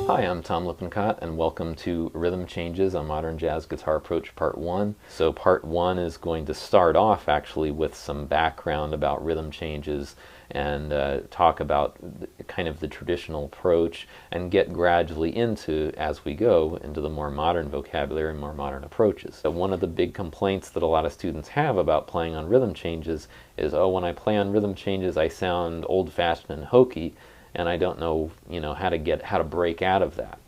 Hi, I'm Tom Lippincott, and welcome to Rhythm Changes on Modern Jazz Guitar Approach Part 1. So Part 1 is going to start off actually with some background about rhythm changes and talk about kind of the traditional approach and get gradually into, as we go, into the more modern vocabulary and more modern approaches. So one of the big complaints that a lot of students have about playing on rhythm changes is, oh, when I play on rhythm changes I sound old-fashioned and hokey, and I don't know, how to break out of that.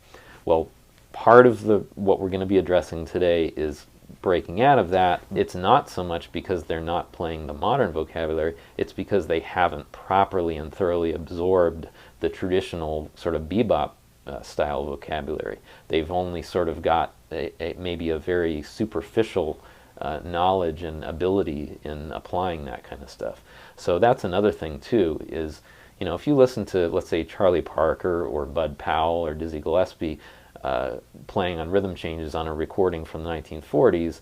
Well, part of what we're going to be addressing today is breaking out of that. It's not so much because they're not playing the modern vocabulary, it's because they haven't properly and thoroughly absorbed the traditional sort of bebop style vocabulary. They've only sort of got maybe a very superficial knowledge and ability in applying that kind of stuff. So that's another thing too, is if you listen to, let's say, Charlie Parker or Bud Powell or Dizzy Gillespie playing on rhythm changes on a recording from the 1940s,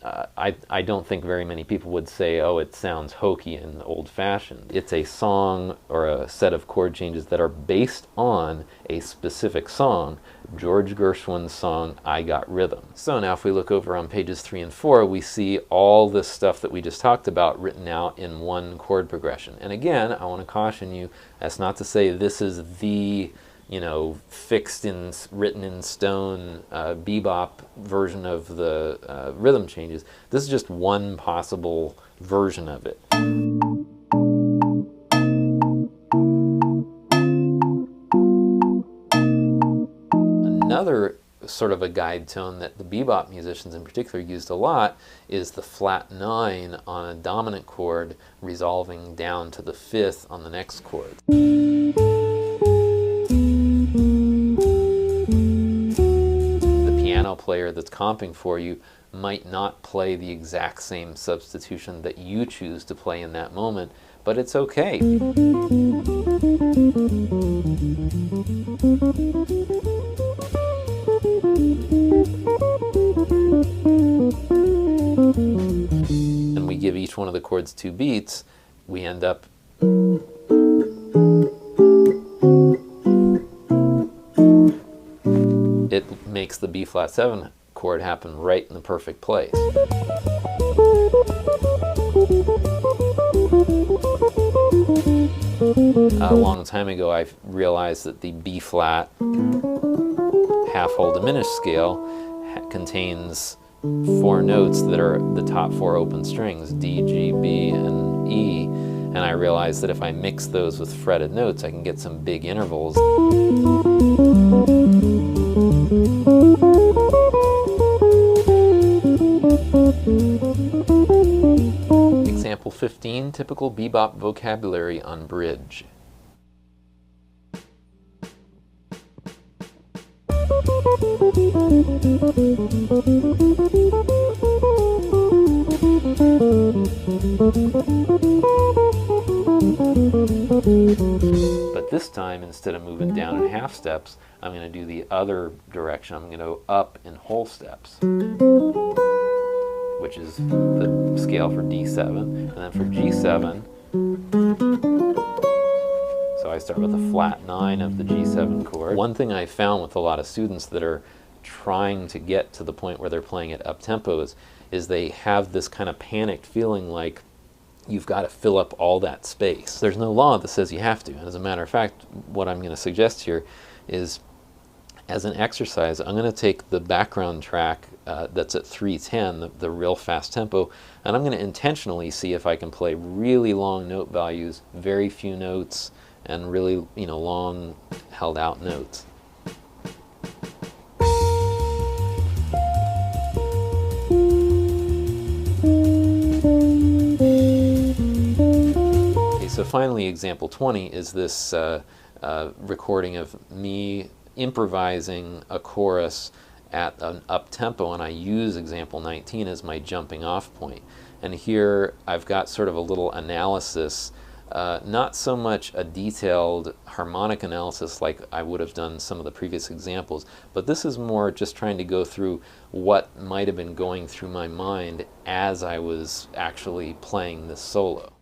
I don't think very many people would say, oh, it sounds hokey and old-fashioned. It's a song or a set of chord changes that are based on a specific song, George Gershwin's song, I Got Rhythm. So now if we look over on pages 3 and 4, we see all this stuff that we just talked about written out in one chord progression. And again, I want to caution you, that's not to say this is the written in stone bebop version of the rhythm changes. This is just one possible version of it. Another sort of a guide tone that the bebop musicians in particular used a lot is the flat 9 on a dominant chord resolving down to the 5th on the next chord. Player that's comping for you might not play the exact same substitution that you choose to play in that moment, but it's okay. And we give each one of the chords 2 beats, we end up it makes the B flat 7 chord happen right in the perfect place. A long time ago I realized that the B flat half-whole diminished scale contains 4 notes that are the top 4 open strings, D, G, B, and E, and I realized that if I mix those with fretted notes I can get some big intervals. Example 15, typical bebop vocabulary on bridge. But this time, instead of moving down in half steps, I'm going to do the other direction. I'm going to go up in whole steps, which is the scale for D7, and then for G7, so I start with a flat 9 of the G7 chord. One thing I found with a lot of students that are trying to get to the point where they're playing at up tempos is they have this kind of panicked feeling like you've got to fill up all that space. There's no law that says you have to, and as a matter of fact, what I'm going to suggest here is, as an exercise, I'm going to take the background track that's at 310, the real fast tempo, and I'm going to intentionally see if I can play really long note values, very few notes, and really, long held out notes. Okay, so finally, example 20 is this recording of me improvising a chorus at an up tempo, and I use example 19 as my jumping off point. And here I've got sort of a little analysis, not so much a detailed harmonic analysis like I would have done some of the previous examples, but this is more just trying to go through what might have been going through my mind as I was actually playing this solo.